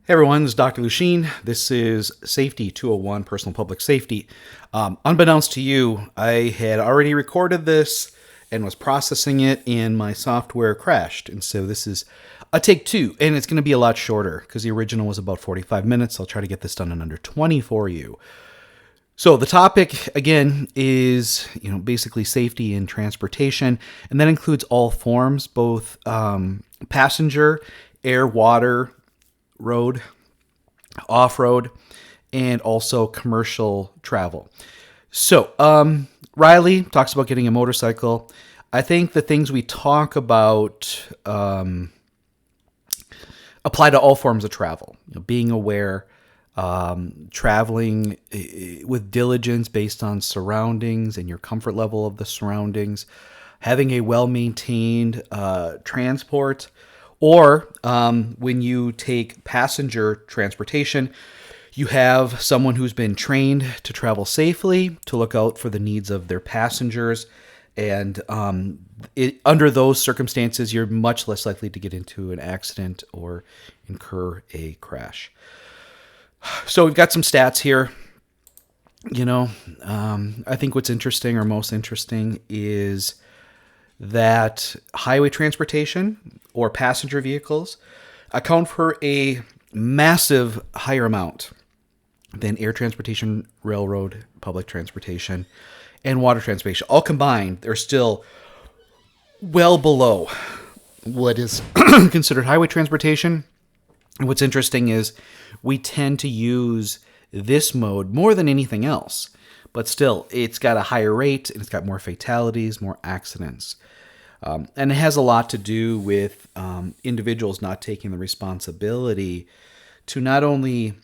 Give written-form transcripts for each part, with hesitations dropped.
Hey everyone, this is Dr. Lusheen. This is Safety 201, Personal Public Safety. Unbeknownst to you, I had already recorded this and was processing it, and my software crashed. And so this is a take two, and it's going to be a lot shorter because the original was about 45 minutes. I'll try to get this done in under 20 for you. So the topic, again, is basically safety in transportation, and that includes all forms, both passenger, air, water, road, off-road, and also commercial travel. So Riley talks about getting a motorcycle. I think the things we talk about apply to all forms of travel. Being aware, traveling with diligence based on surroundings and your comfort level of the surroundings, having a well-maintained transport, or when you take passenger transportation, you have someone who's been trained to travel safely, to look out for the needs of their passengers. And under those circumstances, you're much less likely to get into an accident or incur a crash. So we've got some stats here. I think what's interesting, or most interesting, is that highway transportation or passenger vehicles account for a massive higher amount than air transportation, railroad, public transportation, and water transportation. All combined, they're still well below what is considered highway transportation. And what's interesting is we tend to use this mode more than anything else, but still, it's got a higher rate, and it's got more fatalities, more accidents. And it has a lot to do with individuals not taking the responsibility to not only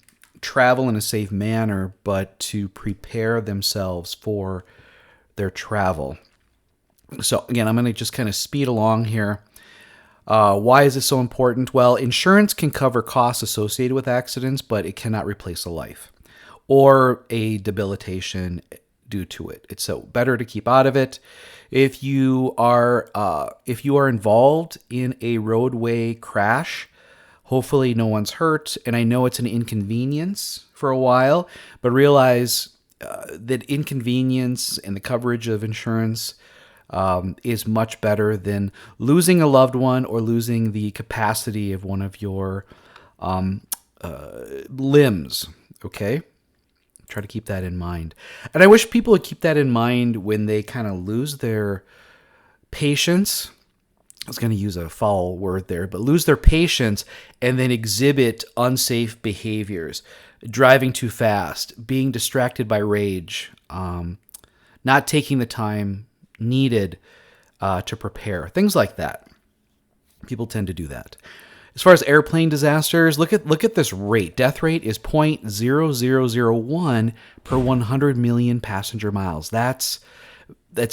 travel in a safe manner, but to prepare themselves for their travel. So again, I'm going to just kind of speed along here. Why is this so important? Well, insurance can cover costs associated with accidents, but it cannot replace a life or a debilitation due to it. It's so better to keep out of it. If you are involved in a roadway crash, hopefully no one's hurt. And I know it's an inconvenience for a while, but realize that inconvenience and the coverage of insurance is much better than losing a loved one or losing the capacity of one of your limbs. Okay? Try to keep that in mind. And I wish people would keep that in mind when they kind of lose their patience. I was going to use a foul word there, but lose their patience and then exhibit unsafe behaviors, driving too fast, being distracted by rage, not taking the time needed to prepare, things like that. People tend to do that. As far as airplane disasters, look at this rate. Death rate is 0.0001 per 100 million passenger miles. That's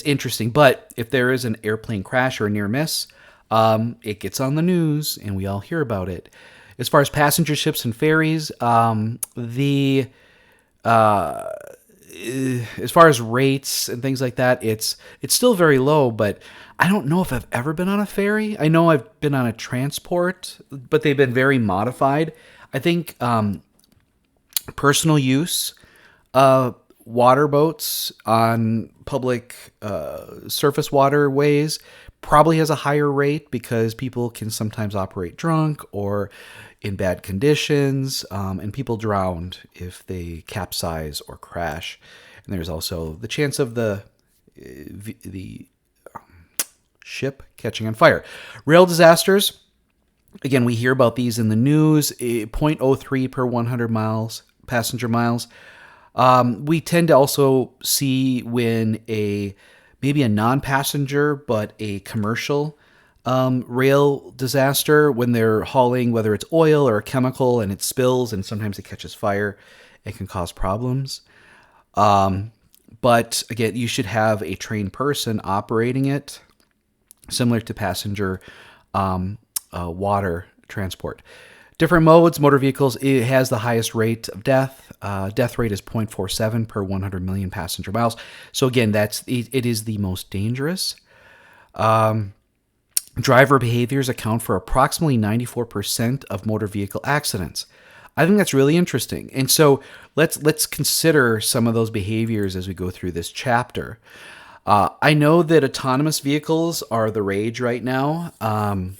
interesting. But if there is an airplane crash or a near miss, it gets on the news and we all hear about it. As far as passenger ships and ferries, as far as rates and things like that, it's still very low, but I don't know if I've ever been on a ferry. I know I've been on a transport, but they've been very modified. I think personal use, water boats on public surface waterways probably has a higher rate because people can sometimes operate drunk or in bad conditions, and people drown if they capsize or crash. And there's also the chance of the ship catching on fire. Rail disasters, again, we hear about these in the news, 0.03 per 100 passenger miles. We tend to also see when maybe a non-passenger but a commercial rail disaster, when they're hauling, whether it's oil or a chemical, and it spills and sometimes it catches fire, it can cause problems. But again, you should have a trained person operating it, similar to passenger water transport. Different modes, motor vehicles, it has the highest rate of death. Death rate is 0.47 per 100 million passenger miles. So again, it is the most dangerous. Driver behaviors account for approximately 94% of motor vehicle accidents. I think that's really interesting. And so let's consider some of those behaviors as we go through this chapter. I know that autonomous vehicles are the rage right now. I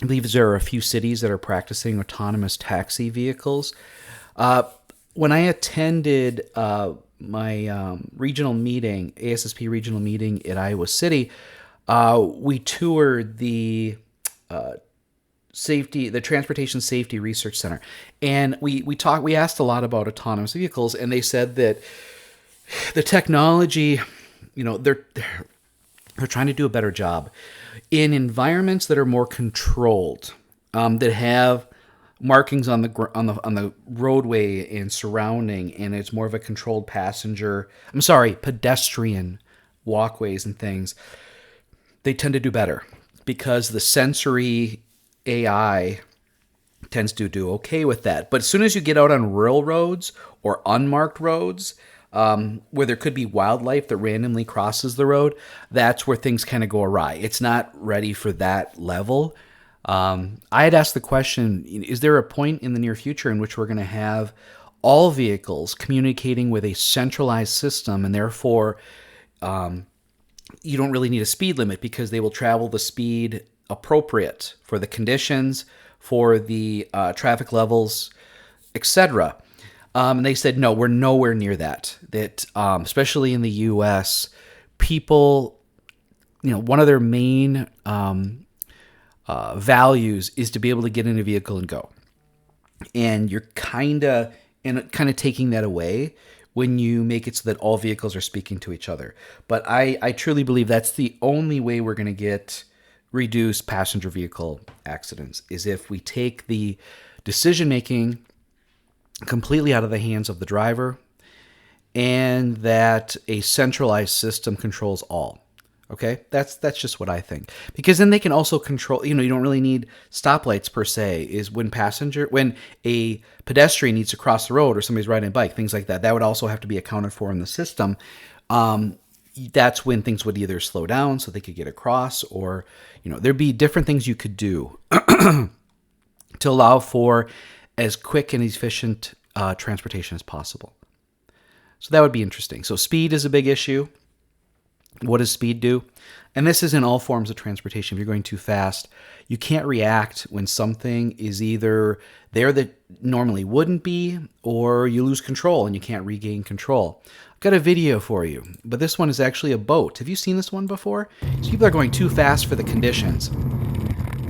believe there are a few cities that are practicing autonomous taxi vehicles. When I attended my regional meeting, ASSP regional meeting at Iowa City, we toured the Transportation Safety Research Center, and we asked a lot about autonomous vehicles, and they said that the technology, they're trying to do a better job in environments that are more controlled, that have markings on the roadway and surrounding, and it's more of a controlled pedestrian walkways and things. They tend to do better because the sensory AI tends to do okay with that. But as soon as you get out on rural roads or unmarked roads, where there could be wildlife that randomly crosses the road, that's where things kind of go awry. It's not ready for that level. I had asked the question, is there a point in the near future in which we're going to have all vehicles communicating with a centralized system, and therefore you don't really need a speed limit because they will travel the speed appropriate for the conditions, for the traffic levels, etc. And they said, no, we're nowhere near that. That especially in the U.S., people, one of their main values is to be able to get in a vehicle and go. And you're kind of taking that away when you make it so that all vehicles are speaking to each other. But I truly believe that's the only way we're going to get reduced passenger vehicle accidents, is if we take the decision making completely out of the hands of the driver, and that a centralized system controls all. Okay, that's just what I think. Because then they can also control. You don't really need stoplights per se. Is when a pedestrian needs to cross the road, or somebody's riding a bike, things like that. That would also have to be accounted for in the system. That's when things would either slow down so they could get across, or there'd be different things you could do to allow for as quick and efficient transportation as possible. So that would be interesting. So speed is a big issue. What does speed do? And this is in all forms of transportation. If you're going too fast, you can't react when something is either there that normally wouldn't be, or you lose control and you can't regain control. I've got a video for you, but this one is actually a boat. Have you seen this one before? So people are going too fast for the conditions.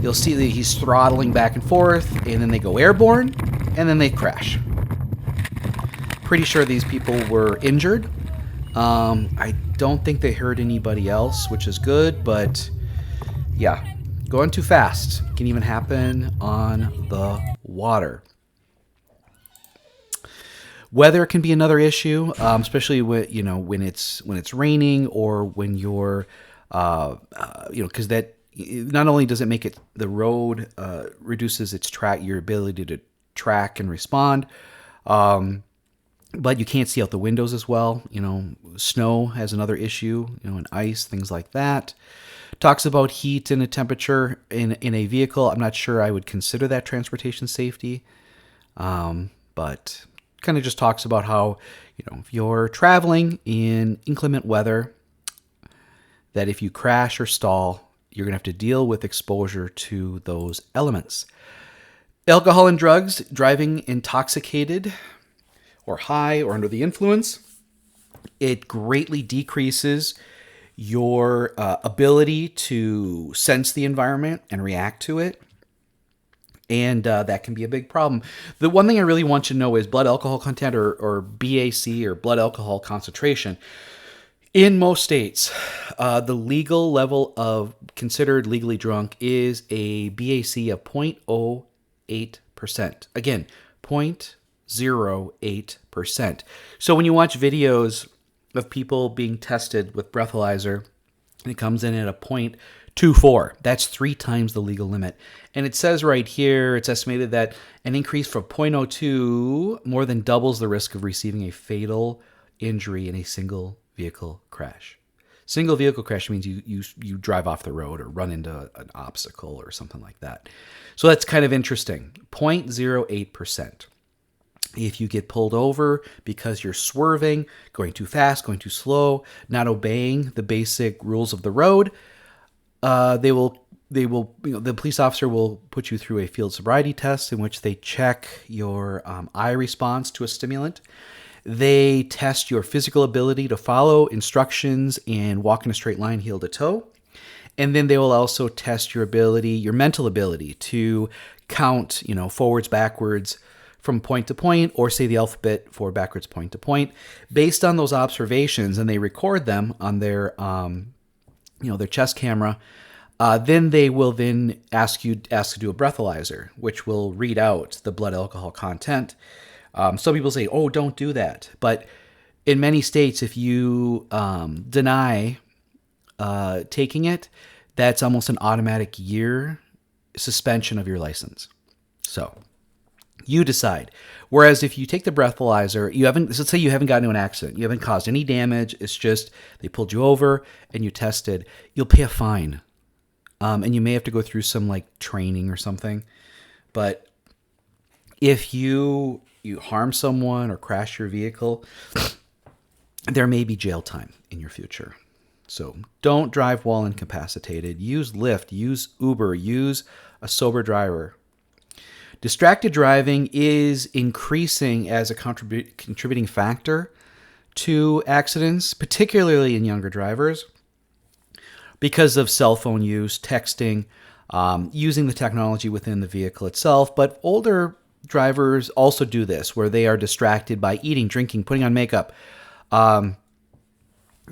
You'll see that he's throttling back and forth, and then they go airborne, and then they crash. Pretty sure these people were injured. I don't think they hurt anybody else, which is good, but yeah, going too fast can even happen on the water. Weather can be another issue, especially when it's raining, or when you're because that not only does it make it the road reduces your ability to track and respond. But you can't see out the windows as well. Snow has another issue, and ice, things like that. Talks about heat and a temperature in a vehicle. I'm not sure I would consider that transportation safety. But kind of just talks about how, if you're traveling in inclement weather, that if you crash or stall, you're going to have to deal with exposure to those elements. Alcohol and drugs, driving intoxicated or high or under the influence, it greatly decreases your ability to sense the environment and react to it. And that can be a big problem. The one thing I really want you to know is blood alcohol content, or BAC, or blood alcohol concentration. In most states, the legal level of considered legally drunk is a BAC of 0.08%. Again, 0.08%. So when you watch videos of people being tested with breathalyzer, and it comes in at a 0.24, that's 3 times the legal limit. And it says right here, it's estimated that an increase from 0.02 more than doubles the risk of receiving a fatal injury in a single vehicle crash. Single vehicle crash means you drive off the road or run into an obstacle or something like that. So that's kind of interesting. 0.08%. If you get pulled over because you're swerving, going too fast, going too slow, not obeying the basic rules of the road, the police officer will put you through a field sobriety test in which they check your eye response to a stimulant. They test your physical ability to follow instructions and walk in a straight line heel to toe. And then they will also test your mental ability to count, forwards, backwards, from point to point, or say the alphabet for backwards, point to point, based on those observations, and they record them on their chest camera. Then they will ask to do a breathalyzer, which will read out the blood alcohol content. Some people say, "Oh, don't do that," but in many states, if you deny taking it, that's almost an automatic year suspension of your license. So you decide. Whereas if you take the breathalyzer, let's say you haven't gotten into an accident, you haven't caused any damage, it's just they pulled you over and you tested, you'll pay a fine. And you may have to go through some training or something. But if you harm someone or crash your vehicle, there may be jail time in your future. So don't drive while incapacitated. Use Lyft, use Uber, use a sober driver. Distracted driving is increasing as a contributing factor to accidents, particularly in younger drivers, because of cell phone use, texting, using the technology within the vehicle itself. But older drivers also do this, where they are distracted by eating, drinking, putting on makeup,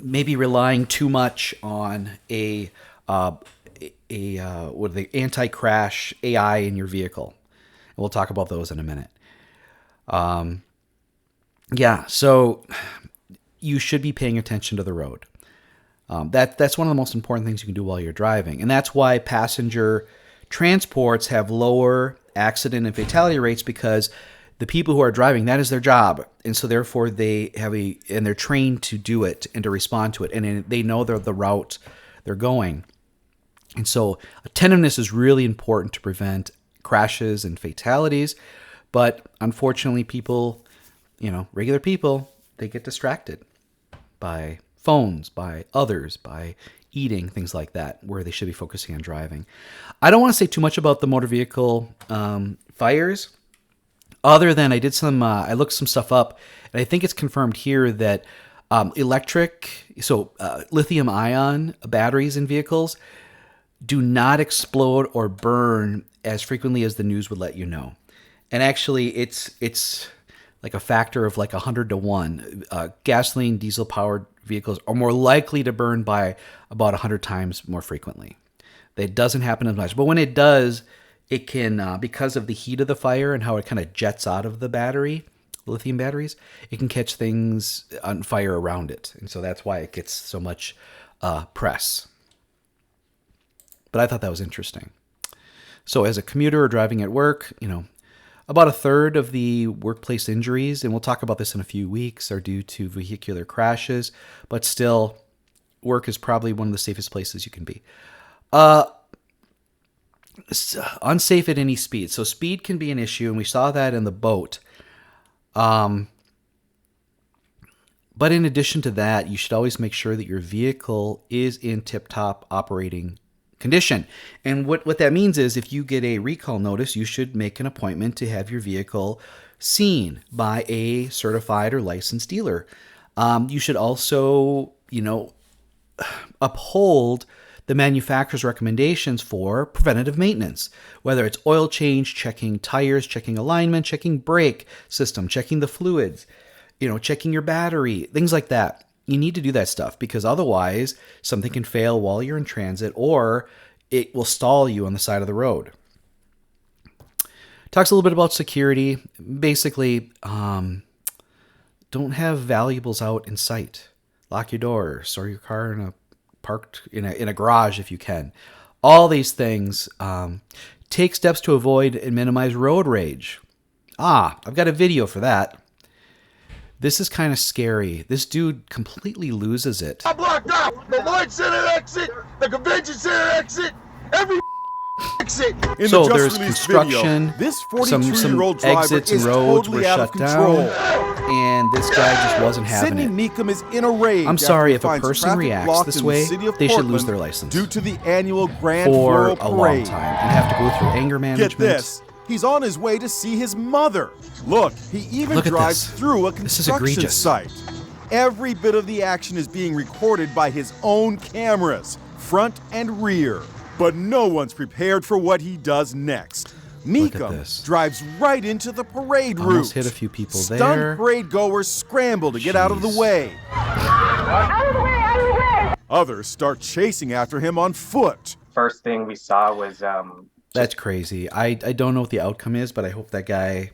maybe relying too much on the anti-crash AI in your vehicle. And we'll talk about those in a minute. So you should be paying attention to the road. That's one of the most important things you can do while you're driving. And that's why passenger transports have lower accident and fatality rates, because the people who are driving, that is their job. And so therefore and they're trained to do it and to respond to it. And they know the route they're going. And so attentiveness is really important to prevent crashes and fatalities. But unfortunately, people, regular people, they get distracted by phones, by others, by eating, things like that, where they should be focusing on driving. I don't want to say too much about the motor vehicle fires, other than I looked some stuff up, and I think it's confirmed here that lithium ion batteries in vehicles do not explode or burn as frequently as the news would let you know. And actually, it's like a factor of 100 to 1. Gasoline, diesel-powered vehicles are more likely to burn by about 100 times more frequently. That doesn't happen as much. But when it does, it can, because of the heat of the fire and how it kind of jets out of the battery, lithium batteries, it can catch things on fire around it. And so that's why it gets so much press. But I thought that was interesting. So as a commuter or driving at work, about a third of the workplace injuries, and we'll talk about this in a few weeks, are due to vehicular crashes. But still, work is probably one of the safest places you can be. Unsafe at any speed. So speed can be an issue, and we saw that in the boat. But in addition to that, you should always make sure that your vehicle is in tip-top operating condition. And what that means is, if you get a recall notice, you should make an appointment to have your vehicle seen by a certified or licensed dealer. You should also, uphold the manufacturer's recommendations for preventative maintenance, whether it's oil change, checking tires, checking alignment, checking brake system, checking the fluids, checking your battery, things like that. You need to do that stuff, because otherwise something can fail while you're in transit, or it will stall you on the side of the road. Talks a little bit about security. Basically, don't have valuables out in sight. Lock your door. Store your car parked in a garage if you can. All these things. Take steps to avoid and minimize road rage. I've got a video for that. This is kind of scary. This dude completely loses it. I blocked out the Lloyd Center exit, the Convention Center exit, every exit. In So the there's just released construction, video, this some 42-year-old driver exits and is roads totally were out shut of control. down, and this guy just wasn't having Sidney it. Meekum is in a rage. I'm sorry, after he if a finds person traffic reacts blocked this in the way, city of they should lose Portland their license due to the annual Grand for Floral a long Parade. time and have to go through anger management. Get this. He's on his way to see his mother. Look, he even Look at drives this. through a This is construction egregious. site. Every bit of the action is being recorded by his own cameras, front and rear. But no one's prepared for what he does next. Look at Meekum this. drives right into the parade route. Almost hit a few people there. Stunned parade goers scramble to get out of the Jeez. way. Out of the way! Out of the way! Others start chasing after him on foot. First thing we saw was That's crazy. I don't know what the outcome is, but I hope that guy,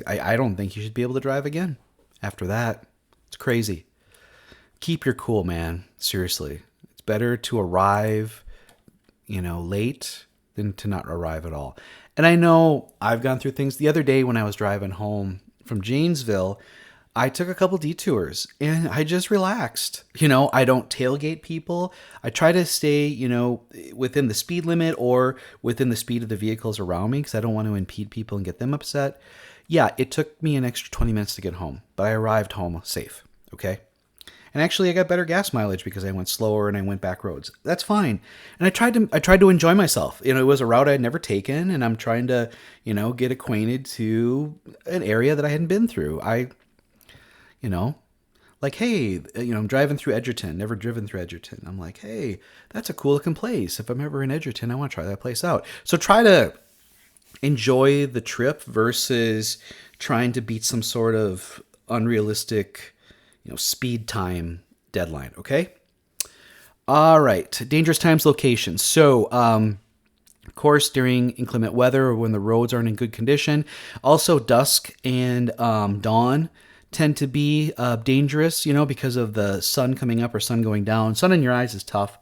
I don't think he should be able to drive again after that. It's crazy. Keep your cool, man. Seriously. It's better to arrive, late than to not arrive at all. And I know I've gone through things. The other day when I was driving home from Janesville, I took a couple detours and I just relaxed. I don't tailgate people. I try to stay, within the speed limit or within the speed of the vehicles around me because I don't want to impede people and get them upset. Yeah, it took me an extra 20 minutes to get home, but I arrived home safe. Okay. And actually I got better gas mileage because I went slower and I went back roads. That's fine. And I tried to enjoy myself. It was a route I had never taken and I'm trying to, get acquainted to an area that I hadn't been through. Like, hey, I'm driving through Edgerton, never driven through Edgerton. I'm like, hey, that's a cool looking place. If I'm ever in Edgerton, I want to try that place out. So try to enjoy the trip versus trying to beat some sort of unrealistic, speed time deadline. Okay. All right. Dangerous times, locations. So, of course, during inclement weather or when the roads aren't in good condition. Also, dusk and dawn tend to be dangerous, because of the sun coming up or sun going down. Sun in your eyes is tough.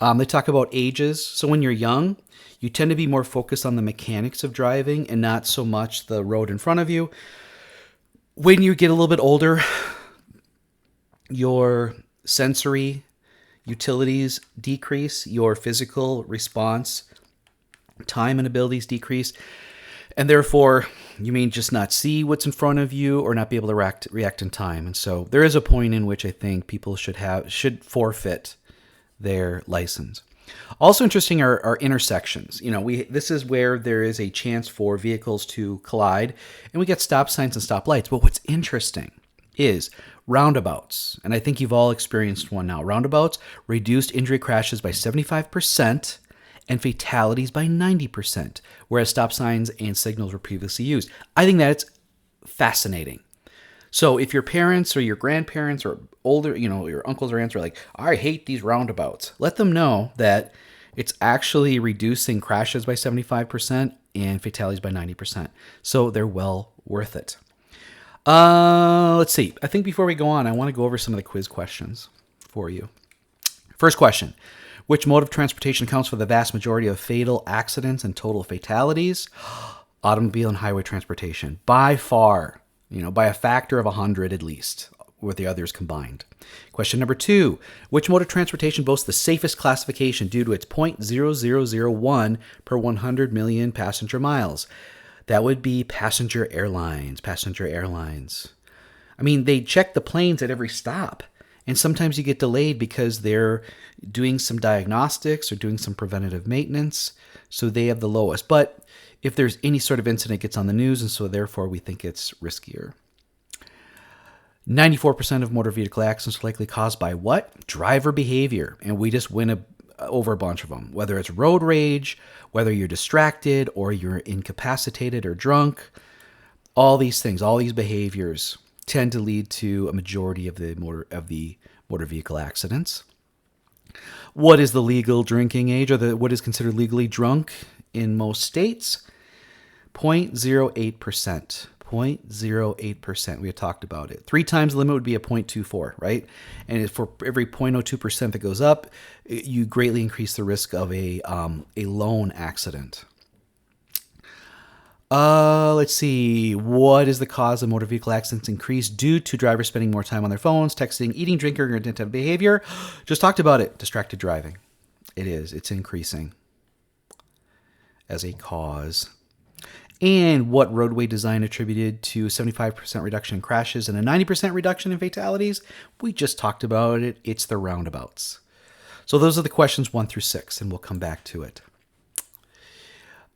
They talk about ages. So when you're young, you tend to be more focused on the mechanics of driving and not so much the road in front of you. When you get a little bit older, your sensory utilities decrease, your physical response time and abilities decrease, and therefore you may just not see what's in front of you or not be able to react in time. And so there is a point in which I think people should forfeit their license. Also interesting are intersections. This is where there is a chance for vehicles to collide, and we get stop signs and stop lights. But what's interesting is roundabouts, and I think you've all experienced one now. Roundabouts reduced injury crashes by 75% and fatalities by 90%, whereas stop signs and signals were previously used. I think that's fascinating. So if your parents or your grandparents or older, your uncles or aunts are like, I hate these roundabouts, let them know that it's actually reducing crashes by 75% and fatalities by 90%. So they're well worth it. Let's see. I think before we go on, I want to go over some of the quiz questions for you. First question. Which mode of transportation accounts for the vast majority of fatal accidents and total fatalities? Automobile and highway transportation. By far, by a factor of 100 at least, with the others combined. Question number 2. Which mode of transportation boasts the safest classification due to its 0.0001 per 100 million passenger miles? That would be passenger airlines. I mean, they check the planes at every stop. And sometimes you get delayed because they're doing some diagnostics or doing some preventative maintenance. So they have the lowest. But if there's any sort of incident, it gets on the news. And so therefore, we think it's riskier. 94% of motor vehicle accidents are likely caused by what? Driver behavior. And we just went over a bunch of them. Whether it's road rage, whether you're distracted or you're incapacitated or drunk. All these things, all these behaviors tend to lead to a majority of the motor vehicle accidents. What is the legal drinking age, or what is considered legally drunk in most states? 0.08%. 0.08%. We had talked about it. 3 times the limit would be a 0.24, right? And for every 0.02% that goes up, you greatly increase the risk of a lone accident. let's see. What is the cause of motor vehicle accidents increase due to drivers spending more time on their phones, texting, eating, drinking, or inattentive behavior? Just talked about it. Distracted driving. It is. It's increasing as a cause. And what roadway design attributed to 75% reduction in crashes and a 90% reduction in fatalities? We just talked about it. It's the roundabouts. So those are the questions 1 through 6, and we'll come back to it.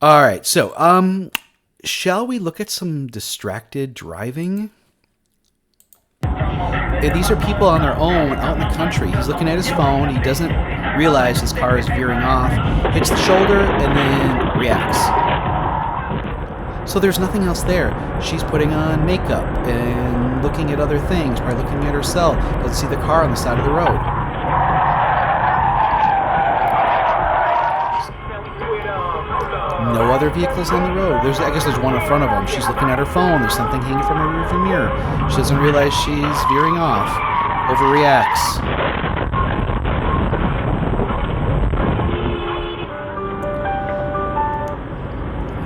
All right. So, shall we look at some distracted driving? These are people on their own out in the country. He's looking at his phone. He doesn't realize his car is veering off, hits the shoulder, and then reacts. So there's nothing else there. She's putting on makeup and looking at other things, probably looking at herself. Doesn't see the car on the side of the road. No other vehicles on the road. I guess there's one in front of them. She's looking at her phone. There's something hanging from her rearview mirror. She doesn't realize she's veering off. Overreacts.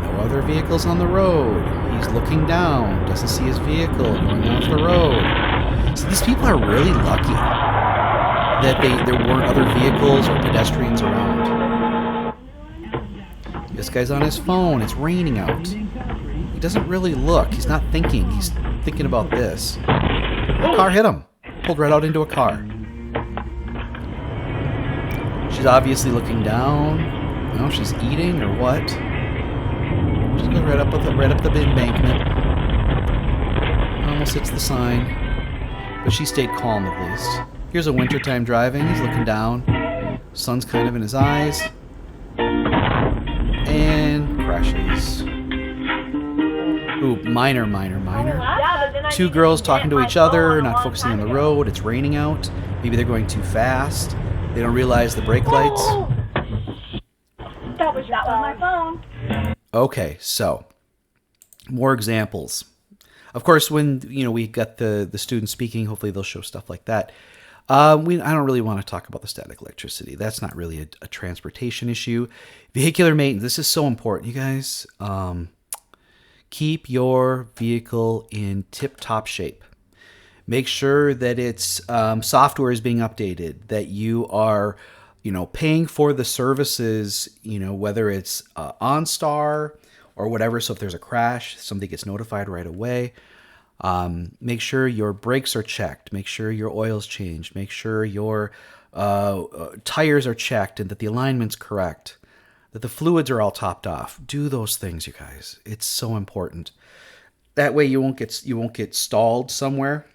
No other vehicles on the road. He's looking down. Doesn't see his vehicle going off the road. So these people are really lucky that there weren't other vehicles or pedestrians around. This guy's on his phone. It's raining out. He doesn't really look. He's not thinking. He's thinking about this. The car hit him. Pulled right out into a car. She's obviously looking down. I don't know if she's eating or what. She goes right up the embankment. Almost hits the sign. But she stayed calm at least. Here's a wintertime driving. He's looking down. Sun's kind of in his eyes. And crashes. Ooh, minor. Two girls talking to each other, not focusing on the road. It's raining out. Maybe they're going too fast. They don't realize the brake lights. That was my phone. Okay, so more examples. Of course, when we got the students speaking, hopefully they'll show stuff like that. I don't really want to talk about the static electricity. That's not really a transportation issue. Vehicular maintenance. This is so important, you guys. Keep your vehicle in tip-top shape. Make sure that its software is being updated, that you are, paying for the services, whether it's OnStar or whatever. So if there's a crash, somebody gets notified right away. Make sure your brakes are checked. Make sure your oil's changed. Make sure your tires are checked and that the alignment's correct. That the fluids are all topped off. Do those things, you guys. It's so important. That way you won't get stalled somewhere.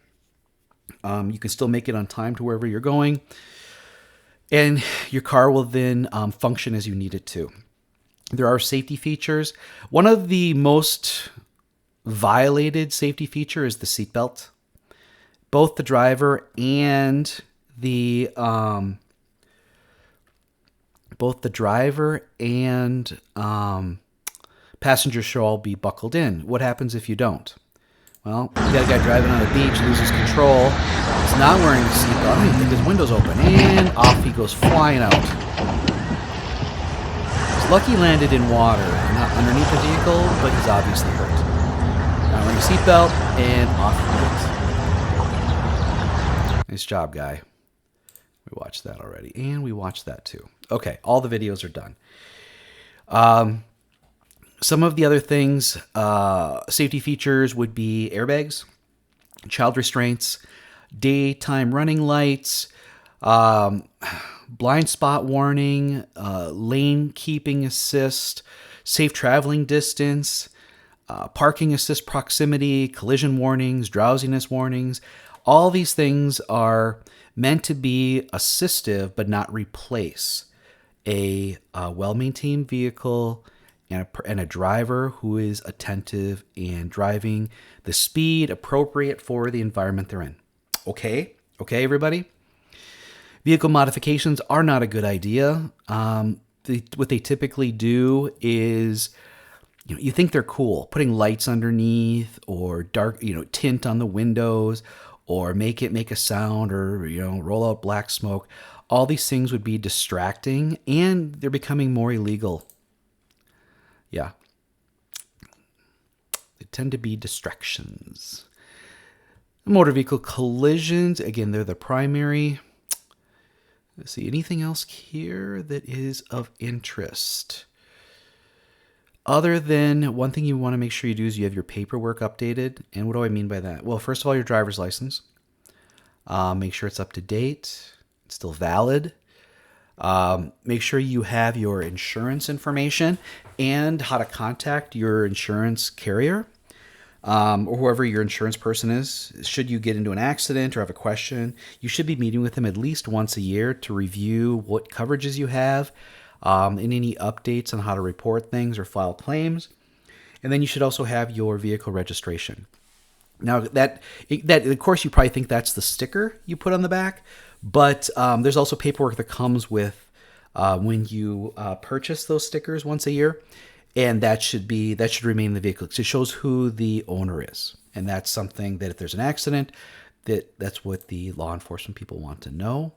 You can still make it on time to wherever you're going. And your car will then function as you need it to. There are safety features. One of the most violated safety feature is the seatbelt. Both the driver and the passenger should all be buckled in. What happens if you don't? Well, you got a guy driving on the beach, loses control. He's not wearing a seatbelt. I don't even think his window's open. And off he goes flying out. He's lucky landed in water, not underneath the vehicle, but he's obviously hurt. Not wearing a seatbelt, and off he goes. Nice job, guy. We watched that already, and we watched that too. Okay, all the videos are done. Some of the other things, safety features would be airbags, child restraints, daytime running lights, blind spot warning, lane keeping assist, safe traveling distance, parking assist proximity, collision warnings, drowsiness warnings. All these things are meant to be assistive but not replace a well-maintained vehicle and a driver who is attentive and driving the speed appropriate for the environment they're in. Okay, everybody? Vehicle modifications are not a good idea. What they typically do is, you think they're cool, putting lights underneath or dark, tint on the windows, or make a sound, or roll out black smoke. All these things would be distracting, and they're becoming more illegal. Yeah. tend to be distractions. Motor vehicle collisions, again, they're the primary. Let's see, anything else here that is of interest? Other than one thing you want to make sure you do is you have your paperwork updated. And what do I mean by that? Well, first of all, your driver's license. Make sure it's up to date, it's still valid. Make sure you have your insurance information and how to contact your insurance carrier or whoever your insurance person is. Should you get into an accident or have a question, you should be meeting with them at least once a year to review what coverages you have and any updates on how to report things or file claims. And then you should also have your vehicle registration. Now, that of course, you probably think that's the sticker you put on the back, but there's also paperwork that comes with when you purchase those stickers once a year, and that should remain in the vehicle because it shows who the owner is, and that's something that if there's an accident, that's what the law enforcement people want to know.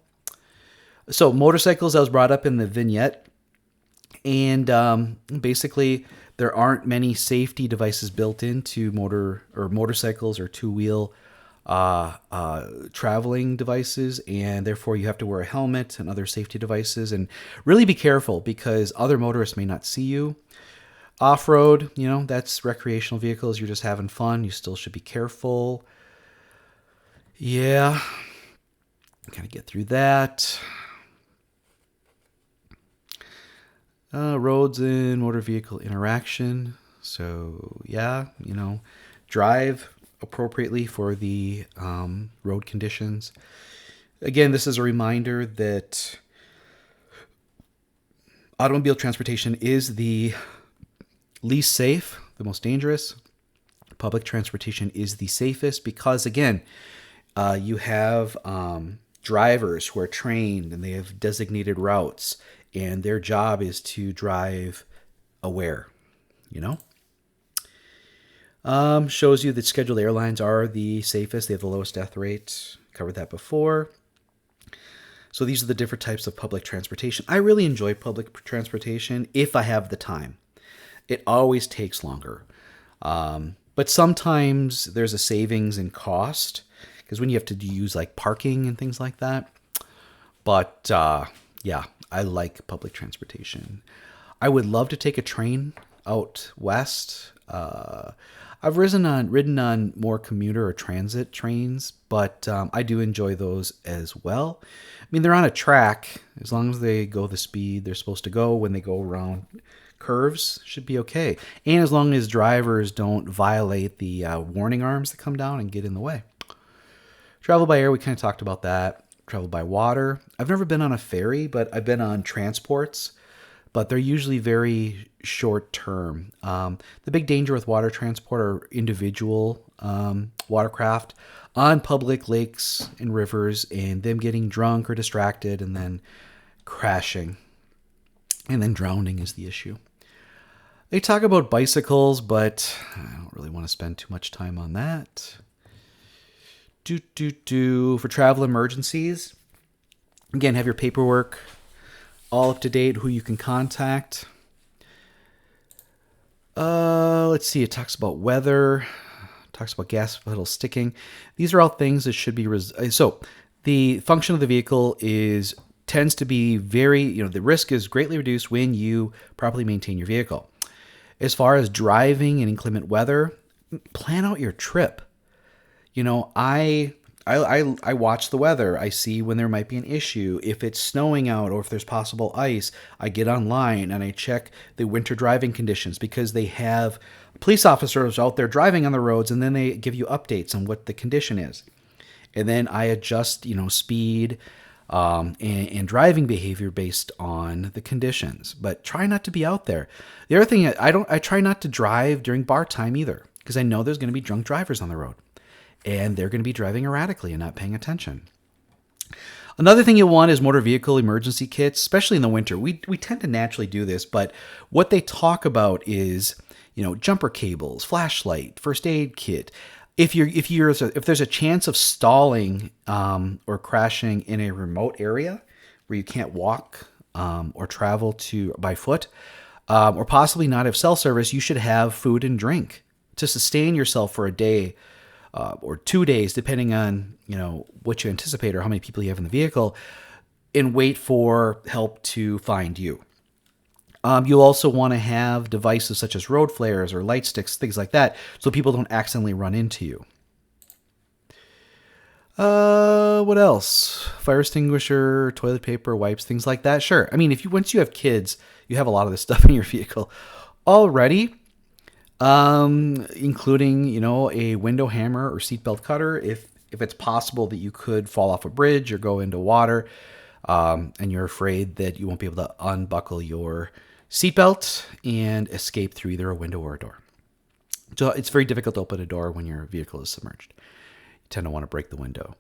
So motorcycles, that was brought up in the vignette, and basically there aren't many safety devices built into motorcycles or two-wheel traveling devices, and therefore you have to wear a helmet and other safety devices, and really be careful because other motorists may not see you. Off-road, that's recreational vehicles. You're just having fun. You still should be careful. Yeah, kind of get through that. Roads and motor vehicle interaction. So yeah, drive appropriately for the road conditions. Again, this is a reminder that automobile transportation is the least safe, the most dangerous. Public transportation is the safest because, again, you have drivers who are trained and they have designated routes, and their job is to drive aware, Shows you that scheduled airlines are the safest. They have the lowest death rate. Covered that before. So these are the different types of public transportation. I really enjoy public transportation if I have the time. It always takes longer. But sometimes there's a savings in cost because when you have to use like parking and things like that. But yeah, I like public transportation. I would love to take a train out west. I've ridden on more commuter or transit trains, but I do enjoy those as well. I mean, they're on a track. As long as they go the speed they're supposed to go when they go around curves, should be okay. And as long as drivers don't violate the warning arms that come down and get in the way. Travel by air, we kind of talked about that. Travel by water. I've never been on a ferry, but I've been on transports. But they're usually very short term. The big danger with water transport are individual watercraft on public lakes and rivers and them getting drunk or distracted and then crashing. And then drowning is the issue. They talk about bicycles, but I don't really want to spend too much time on that. For travel emergencies, again, have your paperwork all up to date, who you can contact. Let's see, it talks about weather, talks about gas pedal sticking. These are all things that should be... So the function of the vehicle tends to be very, the risk is greatly reduced when you properly maintain your vehicle. As far as driving in inclement weather, plan out your trip. I watch the weather. I see when there might be an issue. If it's snowing out or if there's possible ice, I get online and I check the winter driving conditions because they have police officers out there driving on the roads, and then they give you updates on what the condition is. And then I adjust, speed and driving behavior based on the conditions. But try not to be out there. The other thing, I try not to drive during bar time either because I know there's going to be drunk drivers on the road. And they're going to be driving erratically and not paying attention. Another thing you'll want is motor vehicle emergency kits, especially in the winter. We tend to naturally do this, but what they talk about is, jumper cables, flashlight, first aid kit. If there's a chance of stalling or crashing in a remote area where you can't walk or travel by foot, or possibly not have cell service, you should have food and drink to sustain yourself for a day or 2 days, depending on what you anticipate or how many people you have in the vehicle, and wait for help to find you. You'll also want to have devices such as road flares or light sticks, things like that, so people don't accidentally run into you. What else? Fire extinguisher, toilet paper, wipes, things like that. Sure. I mean, once you have kids, you have a lot of this stuff in your vehicle already, including, a window hammer or seatbelt cutter. If it's possible that you could fall off a bridge or go into water, and you're afraid that you won't be able to unbuckle your seatbelt and escape through either a window or a door. So it's very difficult to open a door when your vehicle is submerged. You tend to want to break the window.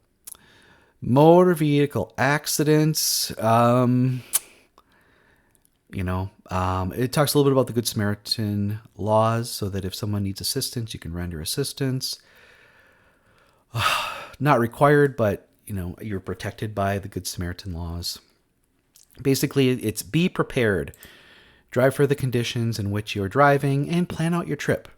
Motor vehicle accidents. It talks a little bit about the Good Samaritan laws, so that if someone needs assistance, you can render assistance. Not required, but you're protected by the Good Samaritan laws. Basically, it's be prepared. Drive for the conditions in which you're driving and plan out your trip.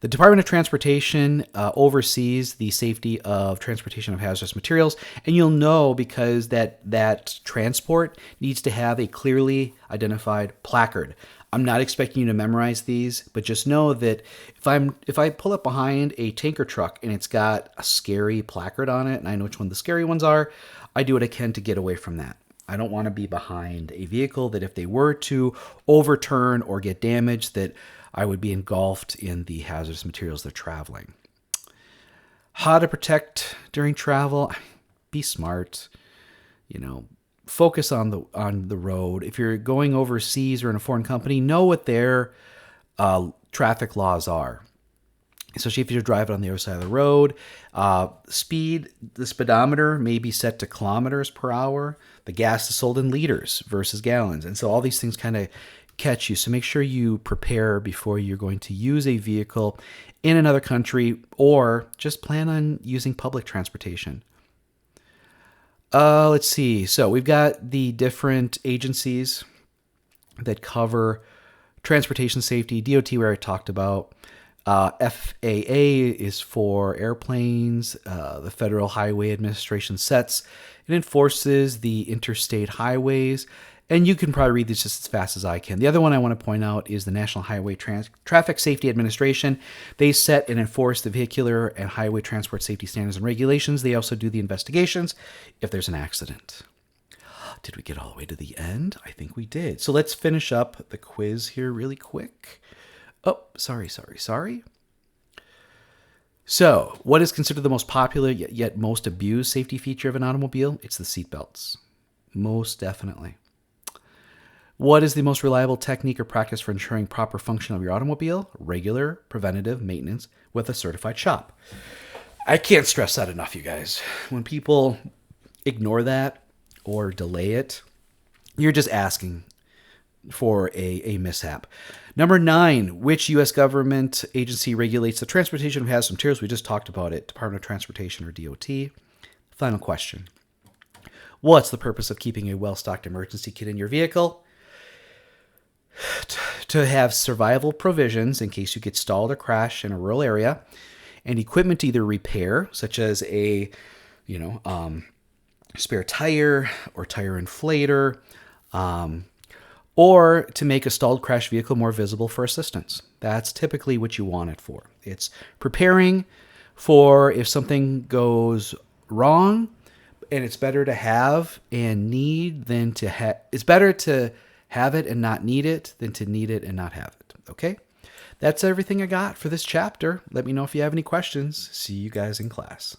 The Department of Transportation oversees the safety of transportation of hazardous materials, and you'll know because that transport needs to have a clearly identified placard. I'm not expecting you to memorize these, but just know that if I pull up behind a tanker truck and it's got a scary placard on it, and I know which one the scary ones are, I do what I can to get away from that. I don't want to be behind a vehicle that if they were to overturn or get damaged, that I would be engulfed in the hazardous materials they're traveling. How to protect during travel? Be smart. Focus on the road. If you're going overseas or in a foreign company, know what their traffic laws are. Especially if you're driving on the other side of the road. Speed, the speedometer may be set to kilometers per hour. The gas is sold in liters versus gallons. And so all these things kind of catch you. So make sure you prepare before you're going to use a vehicle in another country, or just plan on using public transportation. Let's see. So we've got the different agencies that cover transportation safety. DOT, we already talked about. FAA is for airplanes. The Federal Highway Administration sets and enforces the interstate highways. And you can probably read this just as fast as I can. The other one I want to point out is the National Highway Traffic Safety Administration. They set and enforce the vehicular and highway transport safety standards and regulations. They also do the investigations if there's an accident. Did we get all the way to the end? I think we did. So let's finish up the quiz here really quick. Oh, sorry. So, what is considered the most popular yet most abused safety feature of an automobile? It's the seatbelts. Most definitely. What is the most reliable technique or practice for ensuring proper function of your automobile? Regular preventative maintenance with a certified shop. I can't stress that enough, you guys. When people ignore that or delay it, you're just asking for a mishap. Number 9, which U.S. government agency regulates the transportation of hazardous materials? We just talked about it. Department of Transportation or DOT. Final question. What's the purpose of keeping a well-stocked emergency kit in your vehicle? To have survival provisions in case you get stalled or crash in a rural area, and equipment to either repair, such as a spare tire or tire inflator, or to make a stalled crash vehicle more visible for assistance. That's typically what you want it for. It's preparing for if something goes wrong, and it's better to have and need than to have. It's better to have it and not need it than to need it and not have it. Okay? That's everything I got for this chapter. Let me know if you have any questions. See you guys in class.